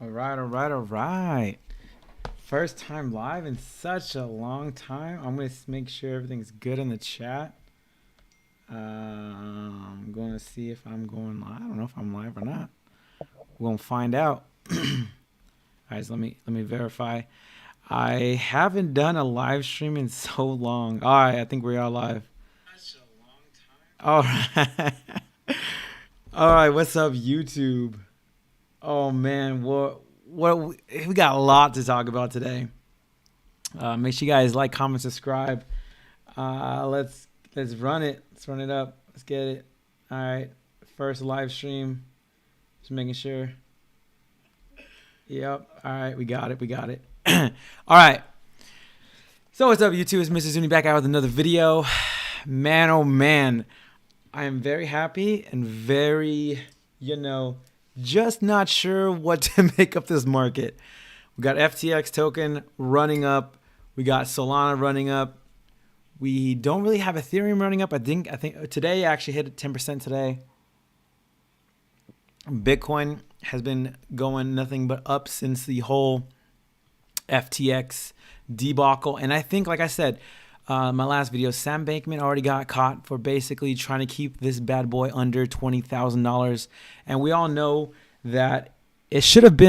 All right, all right, all right. First time live in such a long time. I'm going to make sure everything's good in the chat. I'm going to see if I'm going live. I don't know if I'm live or not. We're going to find out. All right, so let me verify. I haven't done a live stream in so long. All right, I think we are live. Such a long time. All right. All right, what's up, YouTube? Oh man, we got a lot to talk about today. Make sure you guys like, comment, subscribe. Let's run it. Let's run it up. Let's get it. All right, first live stream. Just making sure. Yep. All right, we got it. We got it. All right. So what's up, YouTube? It's Mr. Zuni back out with another video. Man, oh man, I am very happy and very, just not sure what to make of this market. We got FTX token running up. We got Solana running up. We don't really have Ethereum running up. I think today actually hit 10% today. Bitcoin has been going nothing but up since the whole FTX debacle. And I think, like I said, my last video, Sam Bankman already got caught for basically trying to keep this bad boy under $20,000. And we all know that it should have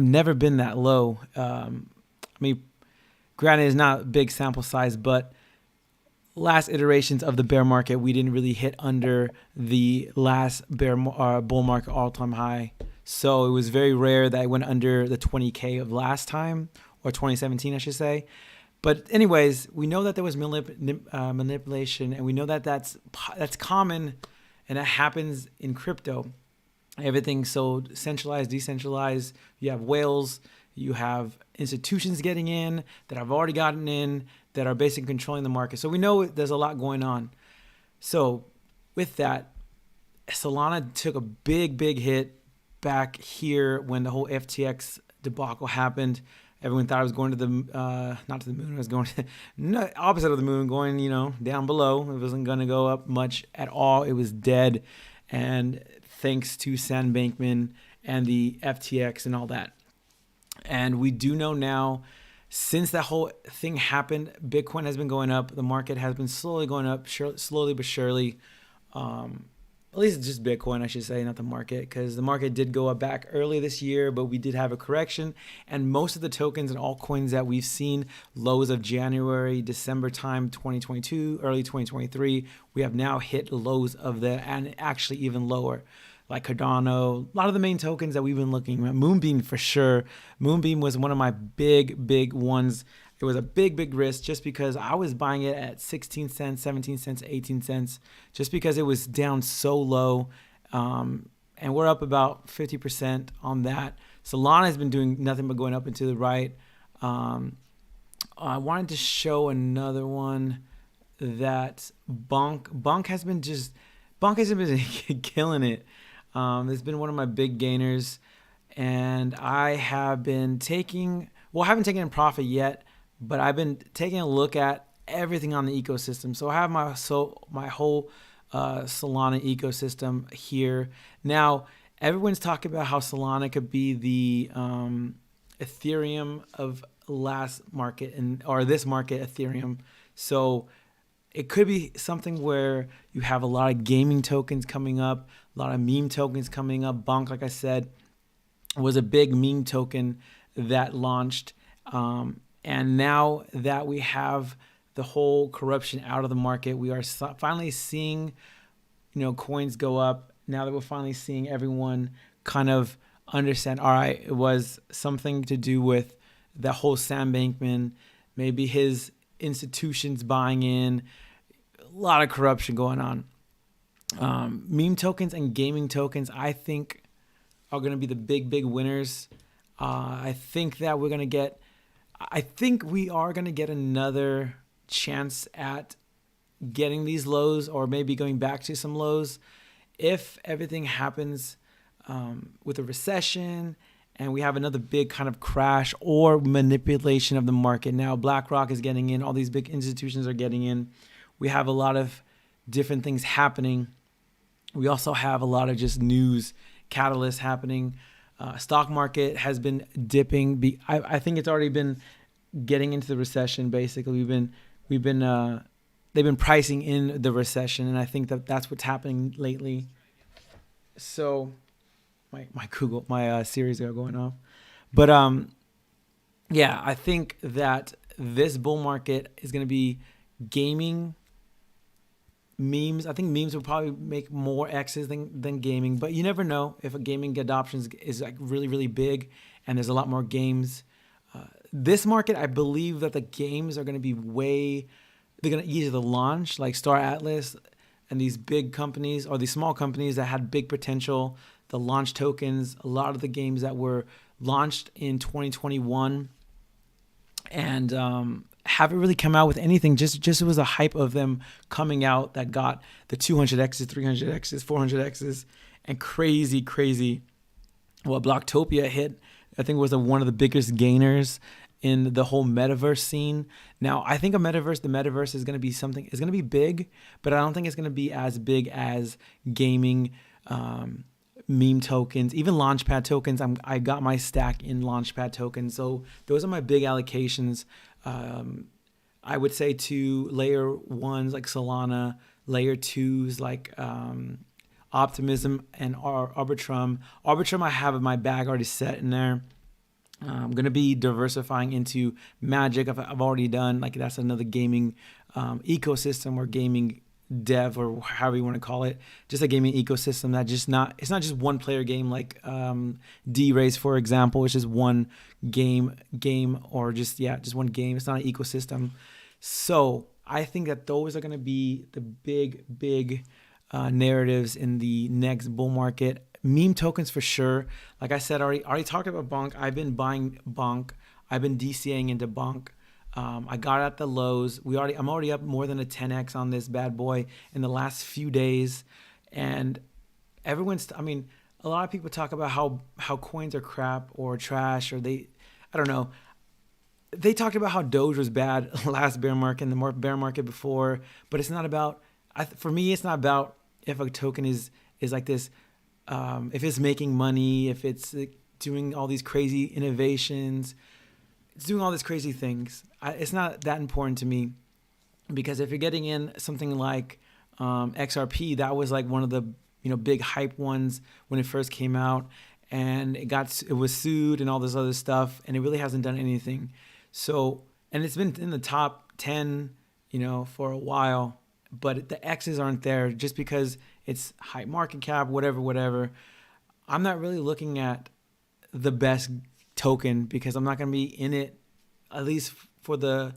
never been that low. I mean, granted, it's not a big sample size, but last iterations of the bear market, we didn't really hit under the last bull market all-time high. So it was very rare that it went under the 20K of last time, or 2017, I should say. But anyways, we know that there was manipulation, and we know that that's common, and that happens in crypto. Everything's so centralized, decentralized. You have whales, you have institutions getting in that have already gotten in, that are basically controlling the market. So we know there's a lot going on. So with that, Solana took a big hit back here when the whole FTX debacle happened. Everyone thought it was going to the, not to the moon, it was going to, no, opposite of the moon, going, down below. It wasn't going to go up much at all. It was dead. And thanks to Sam Bankman and the FTX and all that. And we do know now, since that whole thing happened, Bitcoin has been going up. The market has been slowly going up, slowly but surely. At least it's just Bitcoin, I should say, not the market, because the market did go up back early this year, but we did have a correction. And most of the tokens and altcoins that we've seen, lows of January, December time, 2022, early 2023, we have now hit lows of that, and actually even lower. Like Cardano, a lot of the main tokens that we've been looking at. Moonbeam for sure. Moonbeam was one of my big ones. It was a big risk just because I was buying it at 16 cents, 17 cents, 18 cents, just because it was down so low. And we're up about 50% on that. Solana has been doing nothing but going up and to the right. I wanted to show another one that Bonk has been killing it. It's been one of my big gainers, and I have been I haven't taken in profit yet, but I've been taking a look at everything on the ecosystem. So I have my whole Solana ecosystem here. Now, everyone's talking about how Solana could be the Ethereum of last market, or this market Ethereum. So it could be something where you have a lot of gaming tokens coming up, a lot of meme tokens coming up. Bonk, like I said, was a big meme token that launched. And now that we have the whole corruption out of the market, we are finally seeing, coins go up. Now that we're finally seeing everyone kind of understand, all right, it was something to do with the whole Sam Bankman, maybe his institutions buying in, a lot of corruption going on. Meme tokens and gaming tokens, I think, are going to be the big winners. I think we are going to get another chance at getting these lows, or maybe going back to some lows, if everything happens with a recession and we have another big kind of crash or manipulation of the market. Now BlackRock is getting in, all these big institutions are getting in. We have a lot of different things happening. We also have a lot of just news catalysts happening. Stock market has been dipping. I think it's already been getting into the recession. Basically, they've been pricing in the recession, and I think that that's what's happening lately. So my series are going off, but yeah, I think that this bull market is going to be gaming, memes. I think memes will probably make more X's than gaming, but you never know if a gaming adoption is like really, really big and there's a lot more games. This market, I believe that the games are going to be they're going to either launch like Star Atlas and these big companies, or these small companies that had big potential, the launch tokens. A lot of the games that were launched in 2021 and haven't really come out with anything. Just it was a hype of them coming out that got the 200x's, 300x's, 400x's, and crazy. What Blocktopia hit, I think, was one of the biggest gainers in the whole metaverse scene. Now, I think the metaverse is going to be is going to be big, but I don't think it's going to be as big as gaming, meme tokens, even launchpad tokens. I got my stack in launchpad tokens. So those are my big allocations. I would say to layer ones like Solana, layer twos like Optimism and Arbitrum. Arbitrum I have in my bag already set in there. I'm going to be diversifying into Magic. I've already done, like, that's another gaming ecosystem, or gaming dev, or however you want to call it. Just a gaming ecosystem that it's not just one player game like D-Race, for example, which is one game, or just one game. It's not an ecosystem. So I think that those are going to be the big narratives in the next bull market. Meme tokens for sure. Like I said, already talked about Bonk. I've been buying Bonk. I've been DCAing into Bonk. I got it at the lows. I'm already up more than a 10x on this bad boy in the last few days. And a lot of people talk about how coins are crap or trash, or I don't know. They talked about how Doge was bad last bear market and the bear market before, but it's not about, for me, it's not about if a token is like this. If it's making money, if it's doing all these crazy innovations, it's doing all these crazy things. It's not that important to me, because if you're getting in something like XRP, that was like one of the big hype ones when it first came out, and it was sued and all this other stuff, and it really hasn't done anything. So, and it's been in the top 10, for a while, but the X's aren't there just because it's high market cap, whatever. I'm not really looking at the best token, because I'm not going to be in it, at least for the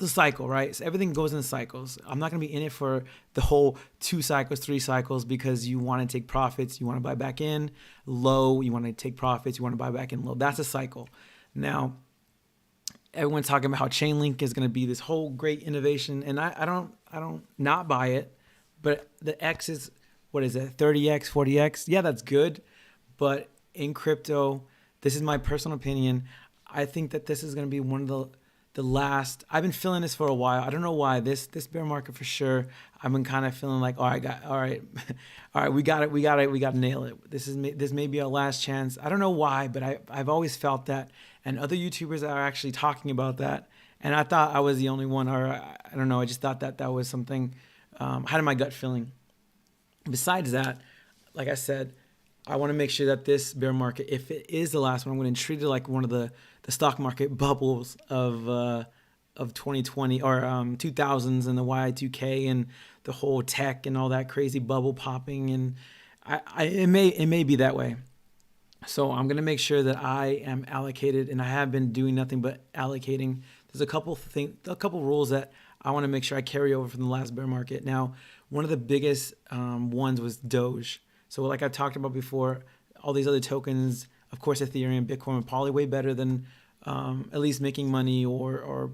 cycle, right? So everything goes in cycles. I'm not going to be in it for the whole 2 cycles, 3 cycles, because you want to take profits, you want to buy back in low, you want to take profits, you want to buy back in low. That's a cycle. Now, everyone's talking about how Chainlink is going to be this whole great innovation, and I don't not buy it. But the X is, what is it, 30x, 40x? Yeah, that's good. But in crypto, this is my personal opinion, I think that this is going to be one of the last. I've been feeling this for a while. I don't know why. This bear market for sure, I've been kind of feeling like, all right, we got to nail it. This may be our last chance. I don't know why, but I've always felt that. And other YouTubers are actually talking about that. And I thought I was the only one, or I don't know. I just thought that was something I had in my gut feeling. Besides that, like I said, I want to make sure that this bear market, if it is the last one, I'm going to treat it like one of the stock market bubbles of 2020 or 2000s, and the Y2K and the whole tech and all that crazy bubble popping. And it may be that way. So I'm going to make sure that I am allocated, and I have been doing nothing but allocating. There's a couple rules that I want to make sure I carry over from the last bear market. Now, one of the biggest ones was Doge. So like I talked about before, all these other tokens, of course, Ethereum, Bitcoin, are probably way better than at least making money or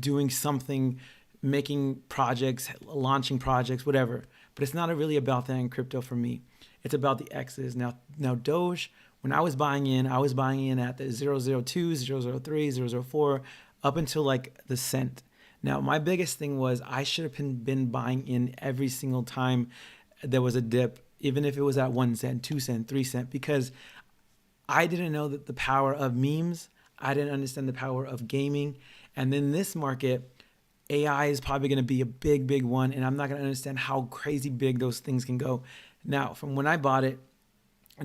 doing something, making projects, launching projects, whatever. But it's not really about that in crypto for me. It's about the X's. Now Doge, when I was buying in at the 002, 003, 004, up until like the cent. Now, my biggest thing was I should have been buying in every single time there was a dip, even if it was at 1 cent, 2 cent, 3 cent, because I didn't know that the power of memes. I didn't understand the power of gaming. And then this market, AI is probably going to be a big, big one. And I'm not going to understand how crazy big those things can go. Now, from when I bought it,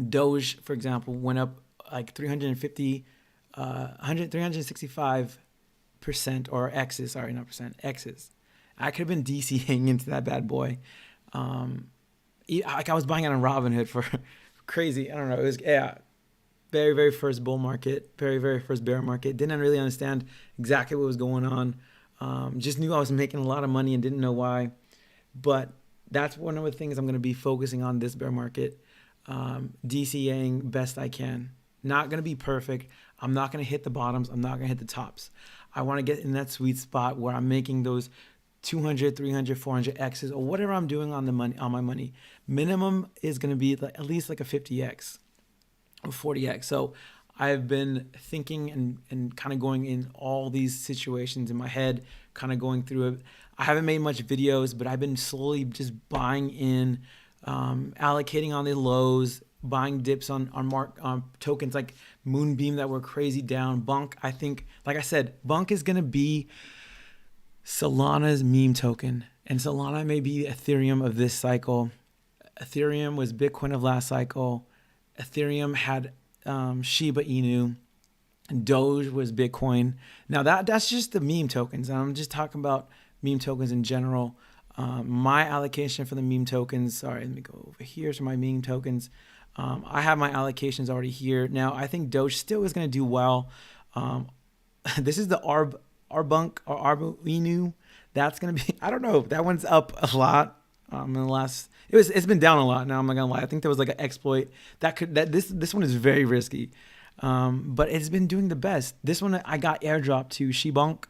Doge, for example, went up like 350, 365% or X's, sorry, not percent, X's. I could have been DCing into that bad boy. Like I was buying it on Robinhood for crazy. I don't know. It was, yeah, very, very first bull market, very, very first bear market. Didn't really understand exactly what was going on. Just knew I was making a lot of money and didn't know why. But that's one of the things I'm going to be focusing on this bear market. DCAing best I can. Not going to be perfect. I'm not going to hit the bottoms. I'm not going to hit the tops. I want to get in that sweet spot where I'm making those 200, 300, 400 X's or whatever I'm doing on the money, on my money. Minimum is going to be like, at least like a 50X or 40X. So I've been thinking and kind of going in all these situations in my head, kind of going through it. I haven't made much videos, but I've been slowly just buying in, allocating on the lows, buying dips on tokens like Moonbeam that were crazy down. Bunk, I think, like I said, Bunk is going to be Solana's meme token. And Solana may be Ethereum of this cycle. Ethereum was Bitcoin of last cycle. Ethereum had Shiba Inu. Doge was Bitcoin. Now that's just the meme tokens. I'm just talking about meme tokens in general. My allocation for the meme tokens, sorry, let me go over here to my meme tokens. I have my allocations already here. Now, I think Doge still is going to do well. This is the Arbunk or Arbu Inu. That's going to be, I don't know, that one's up a lot. In the last, it's been down a lot now. I'm not gonna lie. I think there was like an exploit this one is very risky, but it's been doing the best. This one I got airdropped to Shibunk.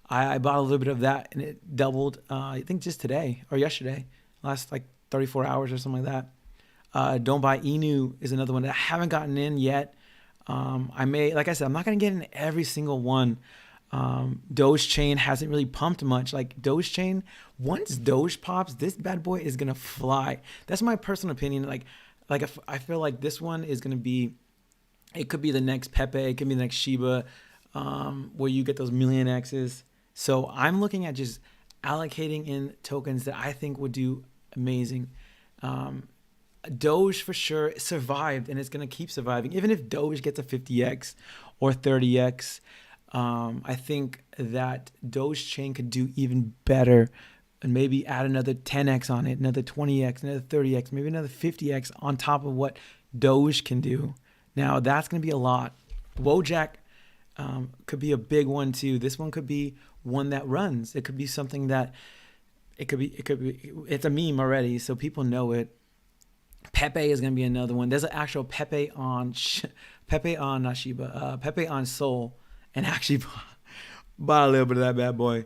I bought a little bit of that and it doubled. I think just today or yesterday, last like 34 hours or something like that. Don't Buy Inu is another one that I haven't gotten in yet. I may, like I said, I'm not gonna get in every single one. Doge Chain hasn't really pumped much. Like Doge Chain, once Doge pops, this bad boy is gonna fly. That's my personal opinion. Like if I feel like this one is gonna be, it could be the next Pepe, it could be the next Shiba, where you get those million X's. So I'm looking at just allocating in tokens that I think would do amazing. Doge for sure survived and it's gonna keep surviving. Even if Doge gets a 50X or 30X. I think that Doge Chain could do even better and maybe add another 10X on it, another 20X, another 30X, maybe another 50X on top of what Doge can do. Now, that's going to be a lot. Wojak could be a big one too. This one could be one that runs. It could be something that it's a meme already, so people know it. Pepe is going to be another one. There's an actual Pepe on not Shiba, Pepe on Sol. And actually bought a little bit of that bad boy,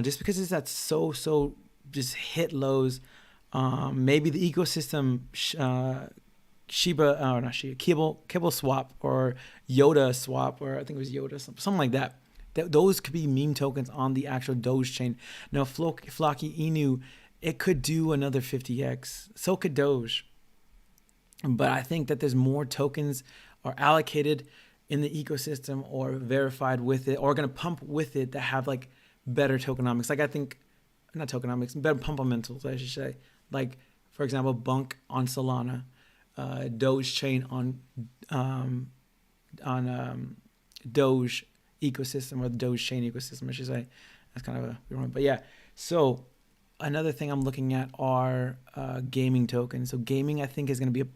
just because it's at so just hit lows. Maybe the ecosystem Shiba, not Shiba, Kibble swap or Yoda swap, or I think it was Yoda, something like that. Those could be meme tokens on the actual Doge chain. Now Flocky Inu, it could do another 50X. So could Doge. But I think that there's more tokens are allocated in the ecosystem or verified with it or going to pump with it that have like better tokenomics. Like I think, not tokenomics, better pumpamentals, I should say. Like, for example, Bunk on Solana, Doge chain on Doge ecosystem or the Doge chain ecosystem, I should say. That's kind of a weird one. But yeah, so another thing I'm looking at are gaming tokens. So gaming, I think, is going to be a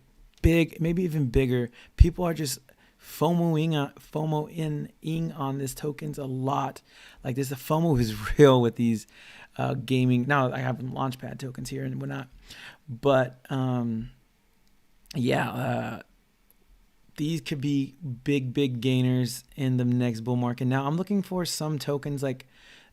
big, maybe even bigger. People are just FOMOing on this tokens a lot. Like this, the FOMO is real with these gaming. Now I have Launchpad tokens here and whatnot, but these could be big gainers in the next bull market. Now I'm looking for some tokens like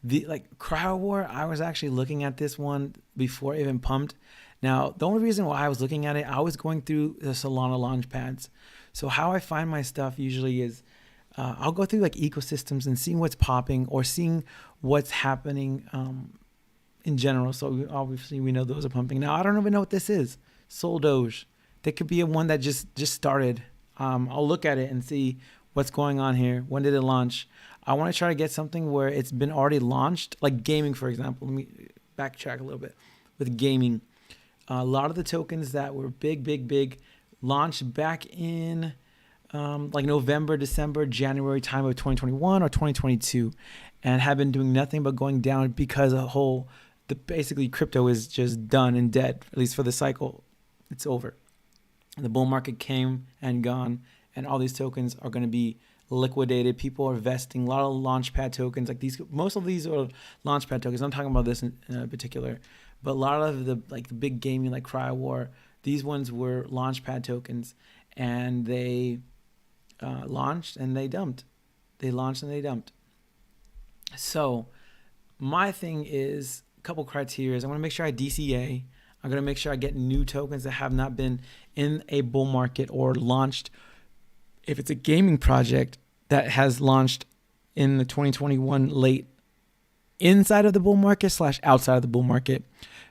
Cryo War. I was actually looking at this one before it even pumped. Now the only reason why I was looking at it, I was going through the Solana Launchpads. So how I find my stuff usually is I'll go through like ecosystems and seeing what's popping or seeing what's happening in general. So obviously we know those are pumping. Now I don't even know what this is. Sol Doge. That could be a one that just started. I'll look at it and see what's going on here. When did it launch? I want to try to get something where it's been already launched, like gaming, for example. Let me backtrack a little bit with gaming. A lot of the tokens that were big launched back in like November, December, January time of 2021 or 2022, and have been doing nothing but going down because basically crypto is just done and dead, at least for the cycle. It's over. The bull market came and gone, and all these tokens are going to be liquidated. People are vesting. A lot of launchpad tokens, like these, most of these are launchpad tokens. I'm talking about this in particular, but a lot of the big gaming, like CryWar, these ones were launchpad tokens, and they launched and they dumped. They launched and they dumped. So my thing is a couple criteria. I want to make sure I DCA. I'm going to make sure I get new tokens that have not been in a bull market or launched. If it's a gaming project that has launched in the 2021 late, inside of the bull market / outside of the bull market,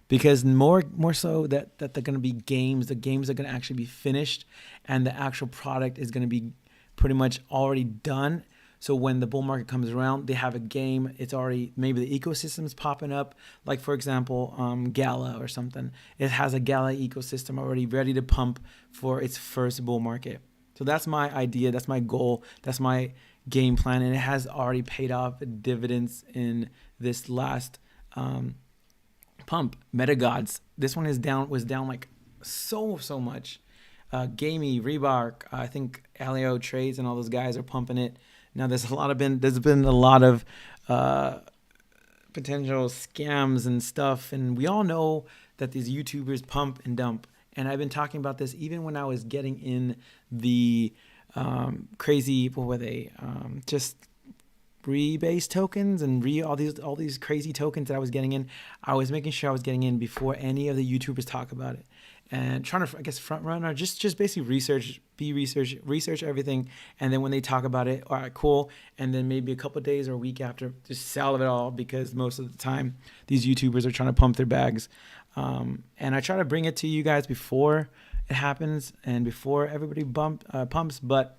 because more so that they're going to be games. The games are going to actually be finished, and the actual product is going to be pretty much already done. So when the bull market comes around, they have a game. It's already, maybe the ecosystem is popping up. Like, for example, Gala or something. It has a Gala ecosystem already ready to pump for its first bull market. So that's my idea. That's my goal. That's my game plan. And it has already paid off dividends in this last pump. MetaGods. This one was down like so much. GameRebark. I think Alio Trades and all those guys are pumping it. Now there's been a lot of potential scams and stuff, and we all know that these YouTubers pump and dump. And I've been talking about this even when I was getting in the crazy, what were they? Just rebase tokens and all these crazy tokens that I was getting in. I was making sure I was getting in before any of the YouTubers talk about it, and trying to, I guess, front run or just basically research everything. And then when they talk about it, all right, cool. And then maybe a couple of days or a week after, just sell it all, because most of the time these YouTubers are trying to pump their bags. And I try to bring it to you guys before it happens and before everybody pumps. But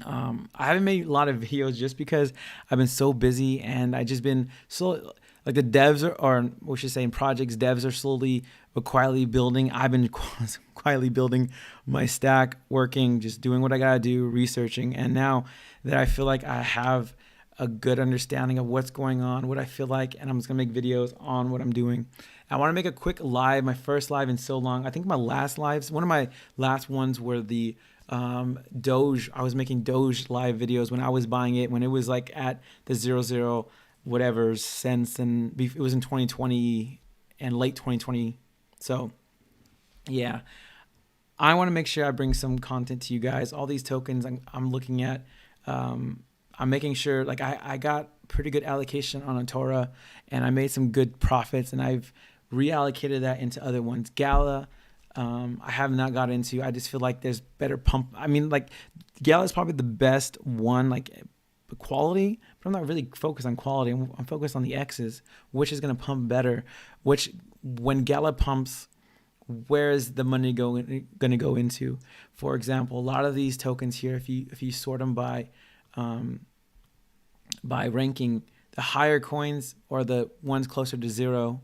I haven't made a lot of videos just because I've been so busy, and I just been so, like, the devs or what should I say, in projects, devs are slowly but quietly building. I've been quietly building my stack, working, just doing what I gotta do, researching. And now that I feel like I have a good understanding of what's going on, what I feel like, and I'm just gonna make videos on what I'm doing. I want to make a quick live, my first live in so long. I think my last lives, one of my last ones were the Doge. I was making Doge live videos when I was buying it, when it was like at the 0 whatever cents, and it was in 2020 and late 2020. So yeah, I want to make sure I bring some content to you guys. All these tokens I'm looking at, I'm making sure, like, I got pretty good allocation on Atora, and I made some good profits, and I've reallocated that into other ones. Gala, I have not got into. I just feel like there's better pump. I mean, like, Gala is probably the best one, like, quality, but I'm not really focused on quality. I'm focused on the X's, which is going to pump better, which, when Gala pumps, where is the money going to go into? For example, a lot of these tokens here, if you sort them by ranking, the higher coins, or the ones closer to 0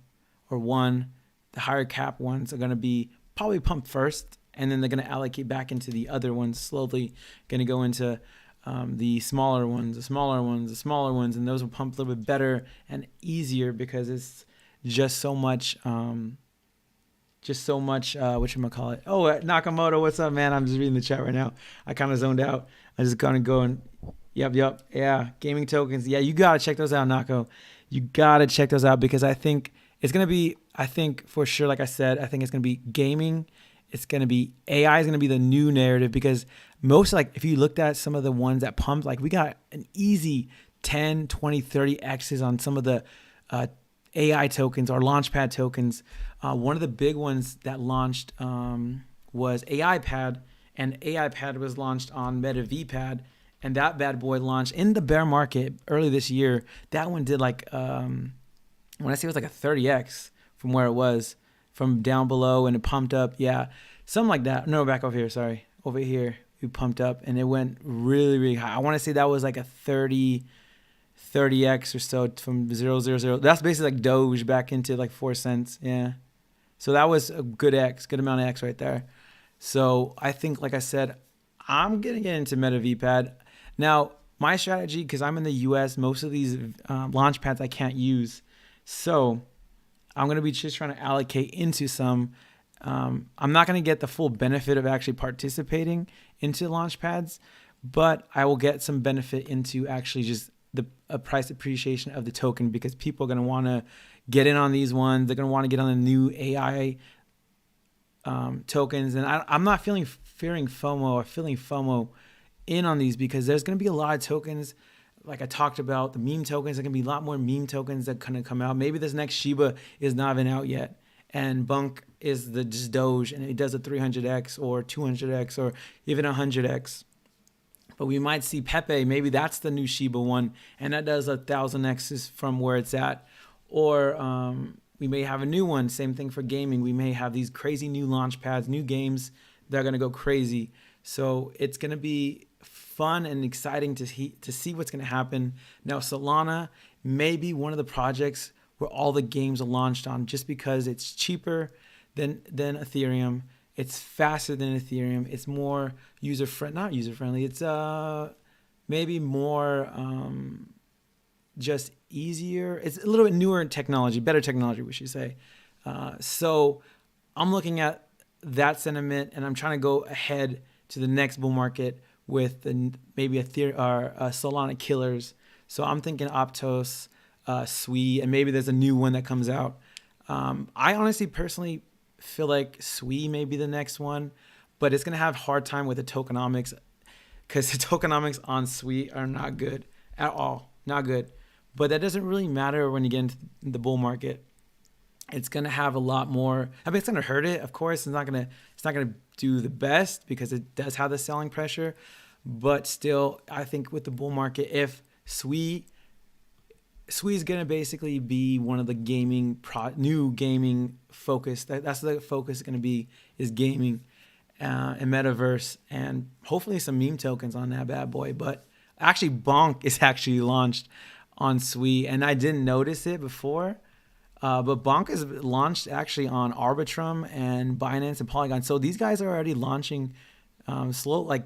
or 1, the higher cap ones are going to be probably pumped first, and then they're going to allocate back into the other ones, slowly going to go into the smaller ones, and those will pump a little bit better and easier, because it's just so much whatchamacallit. Oh, Nakamoto, what's up, man? I'm just reading the chat right now. I kind of zoned out. I just kind of going, yep, yeah, gaming tokens. Yeah, you got to check those out, Nako. You got to check those out, because I think it's going to be, for sure, like I said, I think it's going to be gaming. It's going to be AI is going to be the new narrative, because most, like, if you looked at some of the ones that pumped, like, we got an easy 10, 20, 30 X's on some of the AI tokens or launchpad tokens. One of the big ones that launched was AIPad, and AIPad was launched on Meta VPad, and that bad boy launched in the bear market early this year. That one did like, when I say it was like a 30X from where it was, from down below, and it pumped up. Yeah, something like that. No, back over here. Sorry. Over here. we pumped up, and it went really, really high. I want to say that was like a 30x or so from 0.000. That's basically like Doge back into like 4 cents. Yeah. So that was a good amount of X right there. So I think, like I said, I'm going to get into Meta VPAD. Now, my strategy, because I'm in the US, most of these launch pads I can't use. So I'm going to be just trying to allocate into some. I'm not going to get the full benefit of actually participating into launch pads, but I will get some benefit into actually just the price appreciation of the token, because people are going to want to get in on these ones. They're going to want to get on the new AI tokens. And I'm not feeling FOMO in on these, because there's going to be a lot of tokens. Like I talked about, the meme tokens, there are going to be a lot more meme tokens that kind of come out. Maybe this next Shiba is not even out yet, and Bunk is the just Doge, and it does a 300x or 200x or even 100x. But we might see Pepe, maybe that's the new Shiba one, and that does 1,000x's from where it's at. Or we may have a new one, same thing for gaming. We may have these crazy new launch pads, new games that are going to go crazy. So it's going to be fun and exciting to see what's going to happen. Now, Solana may be one of the projects where all the games are launched on, just because it's cheaper than Ethereum. It's faster than Ethereum. It's more not user-friendly. It's maybe more just easier. It's a little bit newer in technology, better technology, we should say. So I'm looking at that sentiment, and I'm trying to go ahead to the next bull market with maybe Solana killers. So I'm thinking Aptos, Sui, and maybe there's a new one that comes out. I honestly, personally, feel like Sui may be the next one, but it's going to have a hard time with the tokenomics, because the tokenomics on Sui are not good at all. Not good. But that doesn't really matter when you get into the bull market. It's going to have a lot more. I mean, it's going to hurt it, of course. It's not going to do the best, because it does have the selling pressure. But still, I think with the bull market, if Sui is going to basically be one of the new gaming focus. That's the focus going to be, is gaming and metaverse, and hopefully some meme tokens on that bad boy. But actually, Bonk is actually launched on Sui, and I didn't notice it before. But Bonk is launched actually on Arbitrum and Binance and Polygon. So these guys are already launching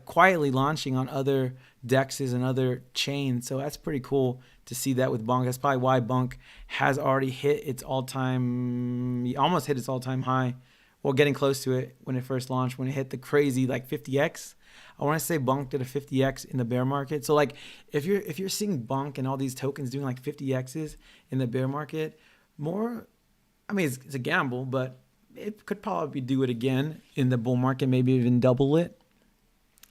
quietly launching on other dexes and other chains. So that's pretty cool to see that with Bonk. That's probably why Bonk has already almost hit its all-time high, or getting close to it when it first launched, when it hit the crazy 50x. I want to say Bonk did a 50x in the bear market. So if you're seeing Bonk and all these tokens doing 50x's in the bear market, it's a gamble, but it could probably do it again in the bull market, maybe even double it.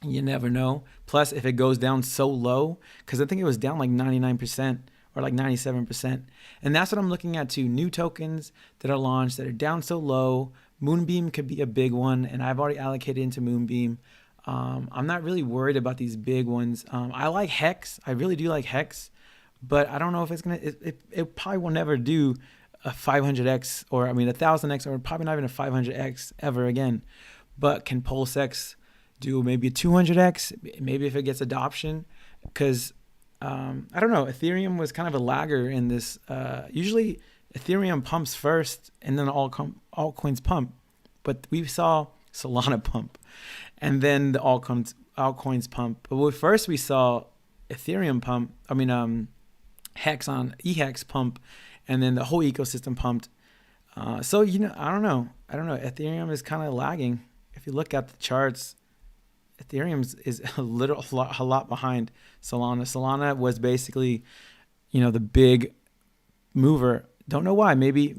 You never know. Plus, if it goes down so low, because I think it was down 99% or 97%. And that's what I'm looking at too. New tokens that are launched that are down so low. Moonbeam could be a big one, and I've already allocated into Moonbeam. I'm not really worried about these big ones. I like Hex. I really do like Hex, but I don't know if it's going to, it probably will never do a 500x or 1,000x, or probably not even a 500x ever again. But can PulseX do maybe a 200x, maybe if it gets adoption? Because I don't know, Ethereum was kind of a lagger in this. Usually Ethereum pumps first, and then altcoins pump, but we saw Solana pump, and then the altcoins pump. But first we saw Ethereum pump, Hex on eHex pump, and then the whole ecosystem pumped. So I don't know. Ethereum is kind of lagging. If you look at the charts, Ethereum is a lot behind Solana. Solana was basically, the big mover. Don't know why. Maybe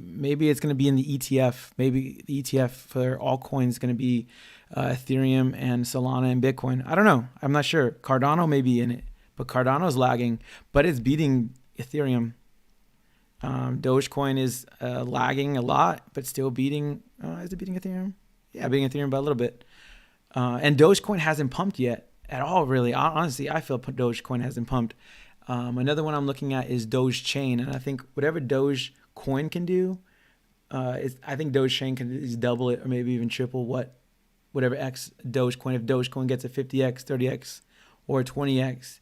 it's going to be in the ETF. Maybe the ETF for altcoins is going to be Ethereum and Solana and Bitcoin. I don't know. I'm not sure. Cardano may be in it, but Cardano's lagging, but it's beating Ethereum. Dogecoin is lagging a lot, but still beating. Is it beating Ethereum? Yeah, beating Ethereum by a little bit. And Dogecoin hasn't pumped yet at all, really. Honestly, I feel Dogecoin hasn't pumped. Another one I'm looking at is Doge Chain, and I think whatever Dogecoin can do, I think Doge Chain can double it or maybe even triple what whatever X Dogecoin. If Dogecoin gets a 50x, 30x, or 20x,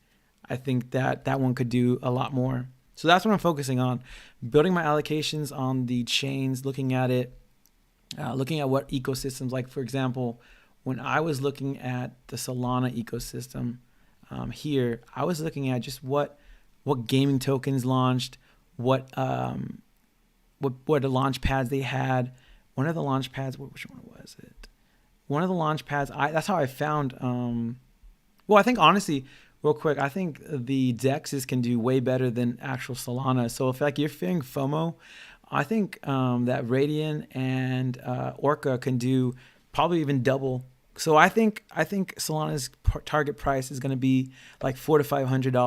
I think that that one could do a lot more. So that's what I'm focusing on, building my allocations on the chains, looking at it, looking at what ecosystems, like for example, when I was looking at the Solana ecosystem here, I was looking at just what gaming tokens launched, what the launch pads they had. One of the launch pads, which one was it? One of the launch pads, that's how I found, well, I think honestly, real quick, I think the DEXs can do way better than actual Solana. So if like you're feeling FOMO, I think that Radian and Orca can do probably even double. So I think Solana's target price is going to be like $400 to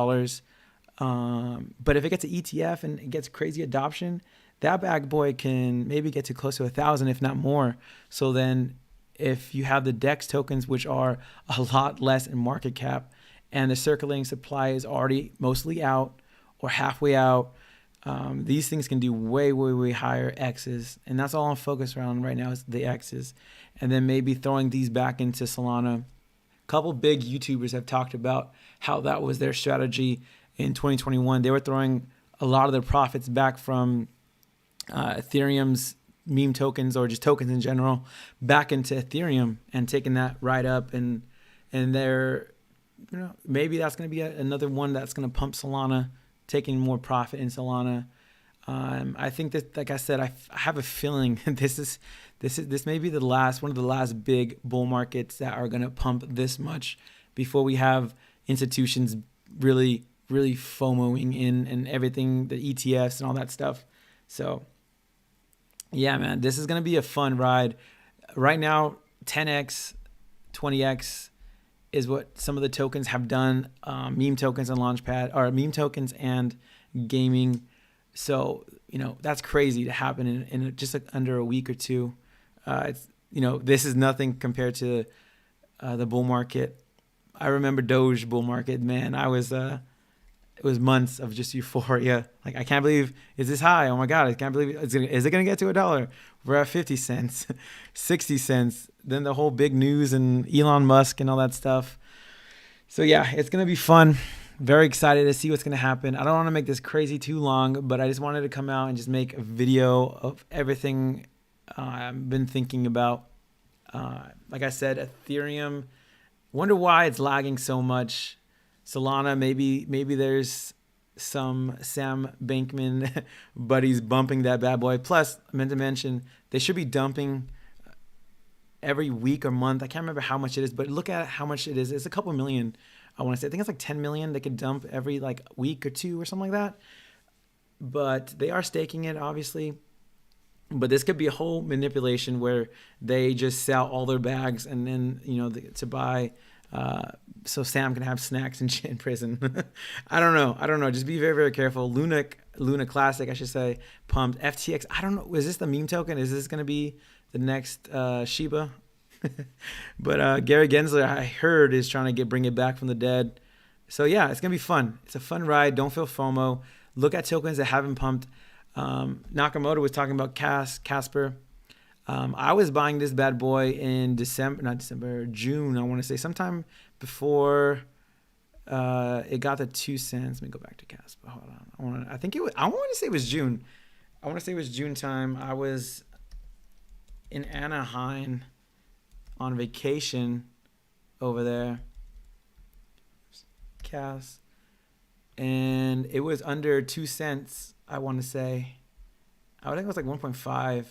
$500. But if it gets an ETF and it gets crazy adoption, that bad boy can maybe get to close to 1,000, if not more. So then if you have the DEX tokens, which are a lot less in market cap, and the circulating supply is already mostly out or halfway out, these things can do way, way, way higher X's. And that's all I'm focused around right now is the X's. And then maybe throwing these back into Solana. A couple big YouTubers have talked about how that was their strategy in 2021. They were throwing a lot of their profits back from Ethereum's meme tokens, or just tokens in general, back into Ethereum and taking that right up. And they're, maybe that's going to be another one that's going to pump Solana, taking more profit in Solana. I think that, like I said, I have a feeling this may be one of the last big bull markets that are going to pump this much before we have institutions really, really FOMOing in and everything, the ETFs and all that stuff. So yeah, man, this is going to be a fun ride. Right now, 10x, 20x is what some of the tokens have done. Meme tokens and Launchpad, or meme tokens and gaming. So, that's crazy to happen in just under a week or two. It's, this is nothing compared to the bull market. I remember Doge bull market, man. It was months of just euphoria. Like, I can't believe it's this high. Oh my God, I can't believe is it going to get to $1? We're at 50 cents, 60 cents. Then the whole big news and Elon Musk and all that stuff. So yeah, it's going to be fun. Very excited to see what's going to happen. I don't want to make this crazy too long, but I just wanted to come out and just make a video of everything I've been thinking about. Like I said, Ethereum, wonder why it's lagging so much. Solana, maybe there's some Sam Bankman buddies bumping that bad boy. Plus, I meant to mention, they should be dumping every week or month. I can't remember how much it is, but look at how much it is. It's a couple million, I want to say. I think it's like 10 million they could dump every like week or two or something like that. But they are staking it, obviously. But this could be a whole manipulation where they just sell all their bags and then, to buy... so Sam can have snacks in prison. I don't know. Just be very, very careful. Luna Classic, I should say, pumped. FTX, I don't know. Is this the meme token? Is this going to be the next Shiba? But Gary Gensler, I heard, is trying to bring it back from the dead. So yeah, it's going to be fun. It's a fun ride. Don't feel FOMO. Look at tokens that haven't pumped. Nakamoto was talking about Casper. I was buying this bad boy in June, I want to say, sometime before it got to 2 cents. Let me go back to Casper. Hold on. I want to say it was June. I want to say it was June time. I was in Anaheim on vacation over there. Cas. And it was under 2 cents, I want to say. I think it was like 1.5.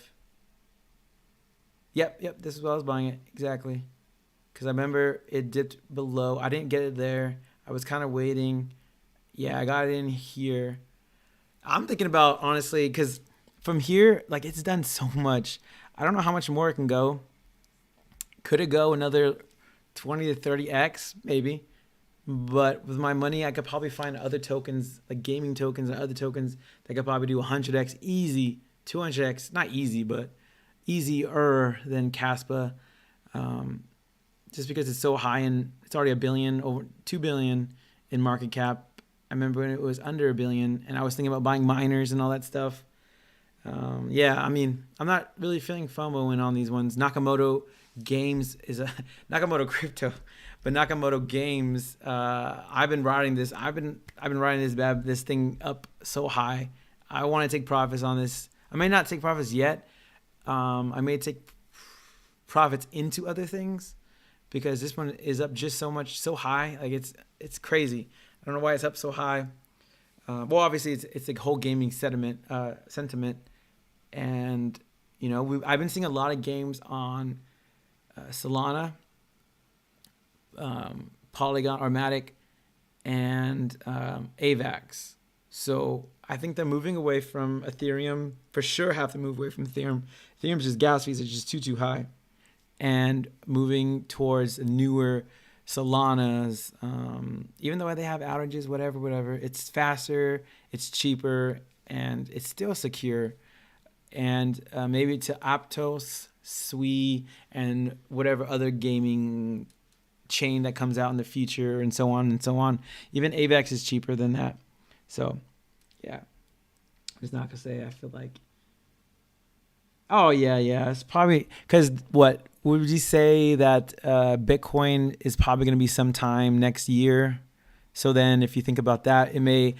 Yep. This is what I was buying it. Exactly. Because I remember it dipped below. I didn't get it there. I was kind of waiting. Yeah, I got it in here. I'm thinking about, honestly, because from here, like, it's done so much. I don't know how much more it can go. Could it go another 20 to 30x? Maybe. But with my money, I could probably find other tokens, like gaming tokens and other tokens that could probably do 100x easy, 200x. Not easy, but easier than Caspa, just because it's so high and it's already $1 billion, over $2 billion in market cap. I remember when it was under $1 billion, and I was thinking about buying miners and all that stuff. Yeah, I mean, I'm not really feeling FOMO in on these ones. Nakamoto Games is a Nakamoto Crypto, but Nakamoto Games. I've been riding this. I've been riding this thing up so high. I want to take profits on this. I may not take profits yet. I may take profits into other things because this one is up just so much, so high. Like it's crazy. I don't know why it's up so high. Well, obviously it's like whole gaming sentiment, and I've been seeing a lot of games on Solana, Polygon, Armatic, and AVAX. So I think they're moving away from Ethereum. For sure, have to move away from Ethereum. Ethereum's just gas fees are just too high, and moving towards newer Solanas. Even though they have outages, whatever, it's faster, it's cheaper, and it's still secure. And maybe to Aptos, Sui, and whatever other gaming chain that comes out in the future, and so on and so on. Even AVAX is cheaper than that. So, yeah. I'm just not gonna say. I feel like. Oh yeah. It's probably because what would you say that Bitcoin is probably gonna be sometime next year. So then, if you think about that, it may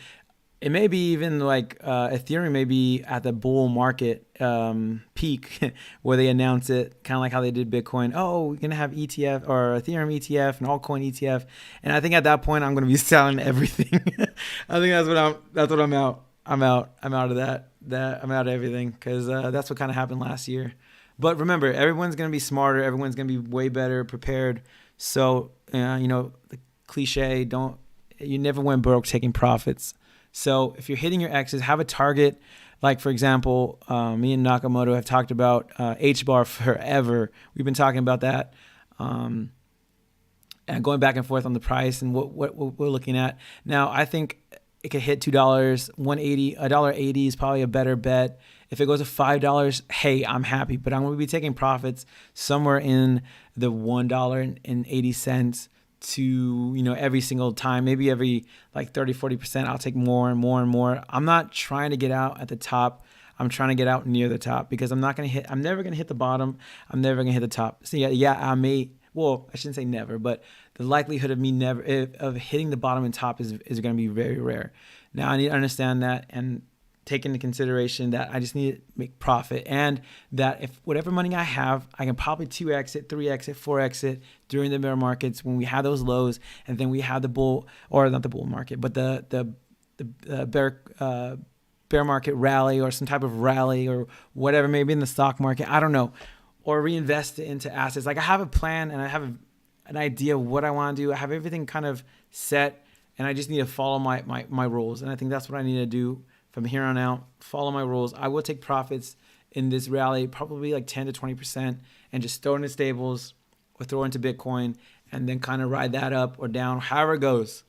be even like Ethereum may be at the bull market peak where they announce it, kind of like how they did Bitcoin. Oh, we're gonna have ETF or Ethereum ETF and altcoin ETF, and I think at that point I'm gonna be selling everything. I think that's what I'm out. I'm out of that. I'm out of everything because that's what kind of happened last year. But remember, everyone's gonna be smarter. Everyone's gonna be way better prepared. So the cliche: you never went broke taking profits. So if you're hitting your X's, have a target. Like, for example, me and Nakamoto have talked about H-bar forever. We've been talking about that and going back and forth on the price and what we're looking at. Now, I think it could hit $2, $1.80, $1.80 is probably a better bet. If it goes to $5, hey, I'm happy. But I'm going to be taking profits somewhere in the $1.80 to every single time, maybe every like 30-40%. I'll take more and more. I'm not trying to get out at the top. I'm trying to get out near the top because I'm never gonna hit the bottom. I'm never gonna hit the top. So I shouldn't say never, but the likelihood of me of hitting the bottom and top is gonna be very rare. Now I need to understand that and take into consideration that I just need to make profit, and that if whatever money I have, I can probably 2x it, 3x it, 4x it during the bear markets when we have those lows, and then we have the bull, or not the bull market, but the bear market rally or some type of rally or whatever, maybe in the stock market, I don't know, or reinvest it into assets. Like I have a plan and I have an idea of what I want to do. I have everything kind of set, and I just need to follow my rules, and I think that's what I need to do. From here on out, follow my rules. I will take profits in this rally, probably like 10 to 20%, and just throw it into stables or throw it into Bitcoin, and then kind of ride that up or down, however it goes.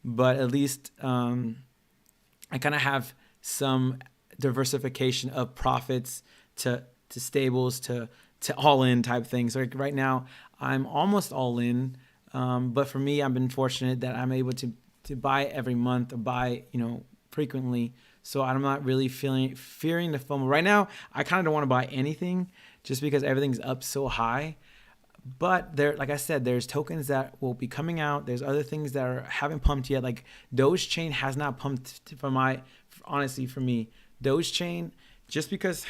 But at least I kind of have some diversification of profits to stables to all in type things. Like right now, I'm almost all in, but for me, I've been fortunate that I'm able to buy every month or buy frequently. So I'm not really fearing the FOMO. Right now, I kind of don't want to buy anything just because everything's up so high. But like I said, there's tokens that will be coming out. There's other things that haven't pumped yet. Like Dogecoin has not pumped for me. Dogecoin, just because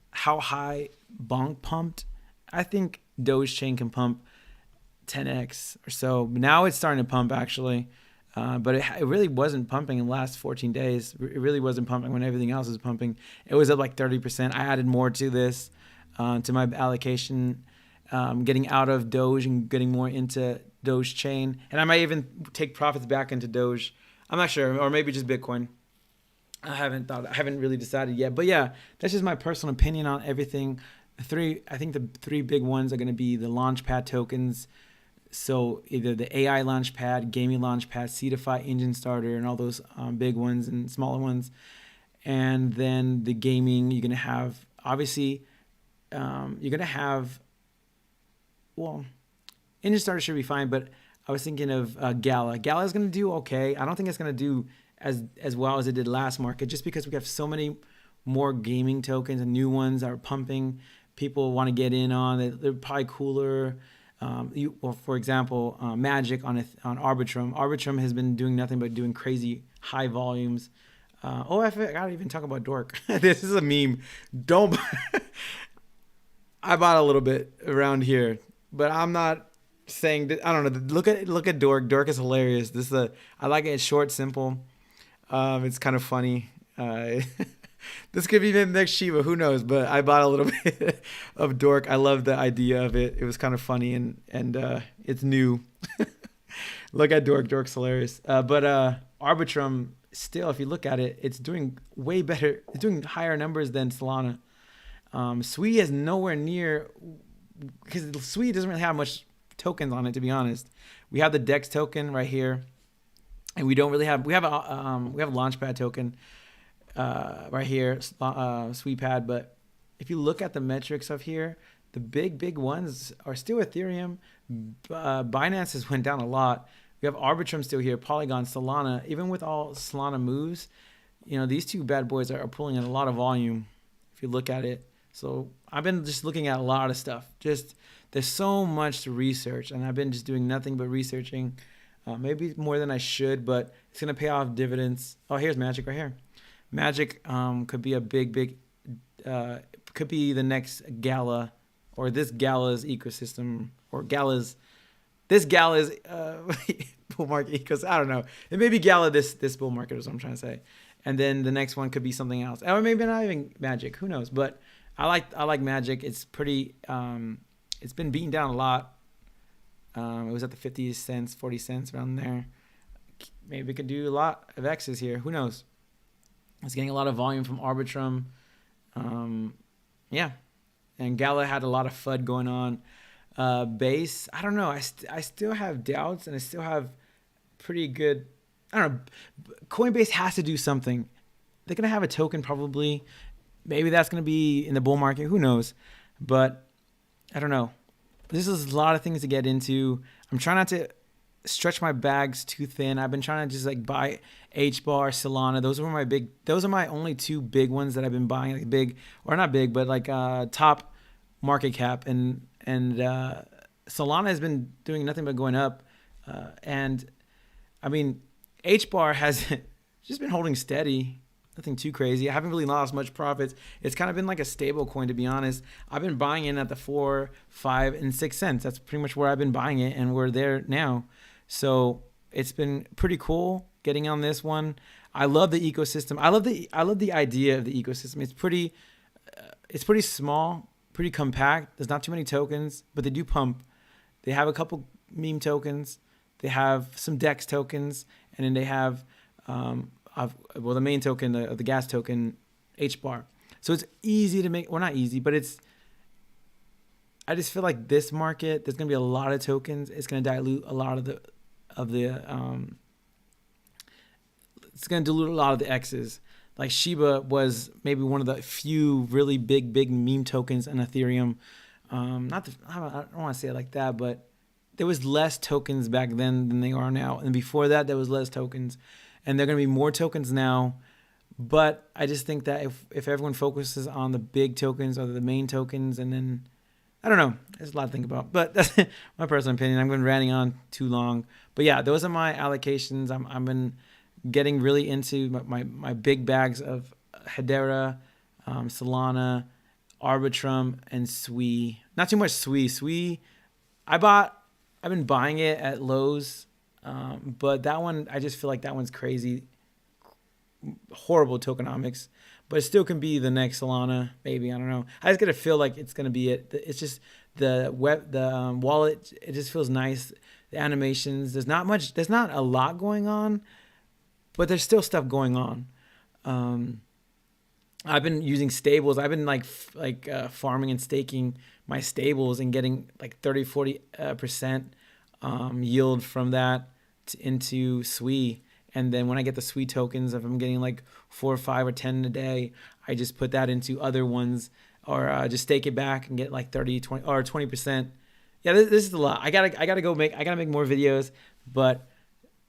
how high Bonk pumped, I think Dogecoin can pump 10x or so. Now it's starting to pump actually, but it really wasn't pumping in the last 14 days. It really wasn't pumping when everything else was pumping. It was up like 30%. I added more to this, to my allocation, getting out of Doge and getting more into Dogecoin, and I might even take profits back into Doge. I'm not sure, or maybe just Bitcoin. I haven't really decided yet, but yeah, that's just my personal opinion on everything. I think the three big ones are going to be the Launchpad tokens. So either the AI Launchpad, Gaming Launchpad, Seedify Engine Starter, and all those big ones and smaller ones. And then the gaming, you're going to have, obviously, Engine Starter should be fine, but I was thinking of Gala. Gala is going to do okay. I don't think it's going to do as well as it did last market, just because we have so many more gaming tokens and new ones that are pumping. People want to get in on. They're probably cooler. Or for example, Magic on Arbitrum. Arbitrum has been doing nothing but doing crazy high volumes. I gotta even talk about Dork. This is a meme. Don't. I bought a little bit around here, but I'm not saying that. I don't know. Look at Dork. Dork is hilarious. I like it. It's short, simple. It's kind of funny. This could be the next Shiba. Who knows? But I bought a little bit of Dork. I love the idea of it. It was kind of funny and it's new. Look at Dork. Dork's hilarious. But Arbitrum, still, if you look at it, it's doing way better. It's doing higher numbers than Solana. Sui is nowhere near, because Sui doesn't really have much tokens on it, to be honest. We have the Dex token right here, and we don't really have. We have a Launchpad token right here, SuiPad. But if you look at the metrics of here, the big ones are still Ethereum. Binance has went down a lot. We have Arbitrum still here, Polygon, Solana. Even with all Solana moves, these two bad boys are pulling in a lot of volume if you look at it. So I've been just looking at a lot of stuff. Just there's so much to research, and I've been just doing nothing but researching. Maybe more than I should, but it's gonna pay off dividends. Oh, here's Magic right here. Magic could be a big could be the next Gala, or this Gala's ecosystem, or this Gala's bull market ecosystem. I don't know. It may be Gala this bull market is what I'm trying to say. And then the next one could be something else. Or maybe not even Magic. Who knows? But I like Magic. It's pretty it's been beaten down a lot. It was at the 50 cents, 40 cents around there. Maybe we could do a lot of X's here. Who knows? It's getting a lot of volume from Arbitrum. Yeah. And Gala had a lot of FUD going on. Base, I don't know. I still have doubts, and I still have pretty good. I don't know. Coinbase has to do something. They're gonna have a token probably. Maybe that's gonna be in the bull market. Who knows? But I don't know. This is a lot of things to get into. I'm trying not to stretch my bags too thin. I've been trying to just like buy HBAR, Solana. Those are my only two big ones that I've been buying. Like big, or not big, but like top market cap. And Solana has been doing nothing but going up. And I mean, HBAR has just been holding steady. Nothing too crazy. I haven't really lost much profits. It's kind of been like a stable coin, to be honest. I've been buying in at the 4, 5, and 6 cents. That's pretty much where I've been buying it, and we're there now. So it's been pretty cool getting on this one. I love the ecosystem. I love the idea of the ecosystem. It's pretty small, pretty compact. There's not too many tokens, but they do pump. They have a couple meme tokens. They have some DEX tokens, and then they have the main token, the gas token, HBAR. So it's easy to make. Well, not easy, but I just feel like this market, there's gonna be a lot of tokens. It's gonna dilute a lot of the it's gonna dilute a lot of the X's. Like Shiba was maybe one of the few really big meme tokens in Ethereum. I don't want to say it like that, but there was less tokens back then than they are now. And before that, there was less tokens. And there are going to be more tokens now. But I just think that if everyone focuses on the big tokens or the main tokens, and then, I don't know. There's a lot to think about. But that's my personal opinion. I'm going to be ranting on too long. But yeah, those are my allocations. I've been getting really into my big bags of Hedera, Solana, Arbitrum, and Sui. Not too much Sui. Sui, I've been buying it at lows. But that one, I just feel like that one's crazy. Horrible tokenomics. But it still can be the next Solana, maybe. I don't know. I just get to feel like it's going to be it. It's just the wallet, it just feels nice. The animations, there's not a lot going on, but there's still stuff going on. I've been using stables. I've been like farming and staking my stables and getting like 30-40% yield from that into Sui. And then when I get the Sui tokens, if I'm getting like 4 or 5 or 10 a day, I just put that into other ones, or just stake it back and get like 30, 20 or 20%. Yeah, this is a lot. I gotta make more videos, but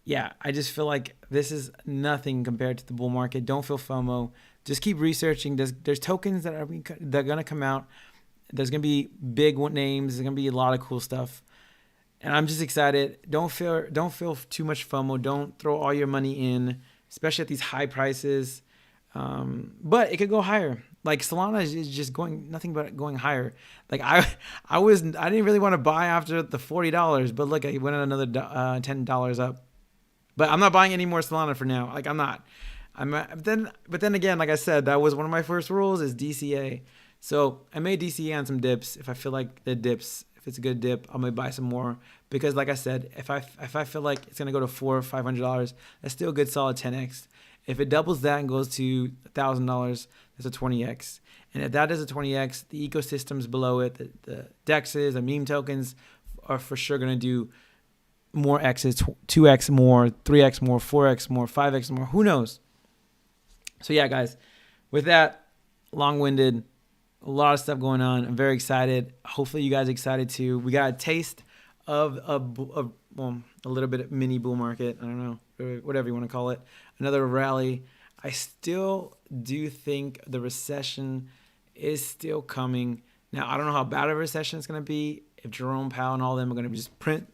yeah, I just feel like this is nothing compared to the bull market. Don't feel FOMO. Just keep researching. There's tokens that are gonna come out. There's gonna be big names. There's gonna be a lot of cool stuff, and I'm just excited. Don't feel too much FOMO. Don't throw all your money in, especially at these high prices. But it could go higher. Like Solana is just going nothing but going higher. Like I didn't really want to buy after the $40, but look, I went another $10 up. But I'm not buying any more Solana for now. Like I'm not. But then again, like I said, that was one of my first rules is DCA. So I may DCA on some dips if I feel like the dips. If it's a good dip, I may buy some more because, like I said, if I feel like it's gonna go to $400 or $500, that's still a good solid 10x. If it doubles that and goes to $1,000, that's a 20x. And if that is a 20x, the ecosystems below it, the dexes, the meme tokens, are for sure gonna do more x's, 2x more, 3x more, 4x more, 5x more. Who knows? So yeah, guys, with that, long-winded, a lot of stuff going on. I'm very excited. Hopefully you guys are excited too. We got a taste of a little bit of mini bull market. I don't know, whatever you want to call it. Another rally. I still do think the recession is still coming. Now, I don't know how bad a recession it's going to be. If Jerome Powell and all of them are going to just print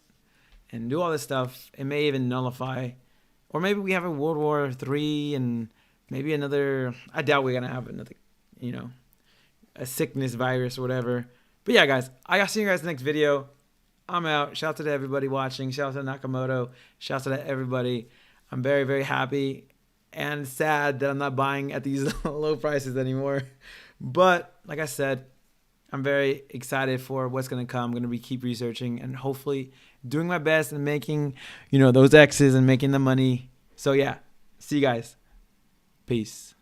and do all this stuff, it may even nullify. Or maybe we have a World War III and maybe another, I doubt we're going to have another, a sickness virus or whatever. But yeah, guys, I'll see you guys in the next video. I'm out. Shout out to everybody watching. Shout out to Nakamoto. Shout out to everybody. I'm very, very happy and sad that I'm not buying at these low prices anymore. But like I said, I'm very excited for what's going to come. I'm going to keep researching and hopefully doing my best and making, those X's and making the money. So yeah, see you guys. Peace.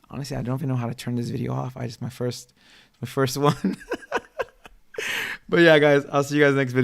Honestly, I don't even know how to turn this video off. My first one. But yeah, guys, I'll see you guys next video.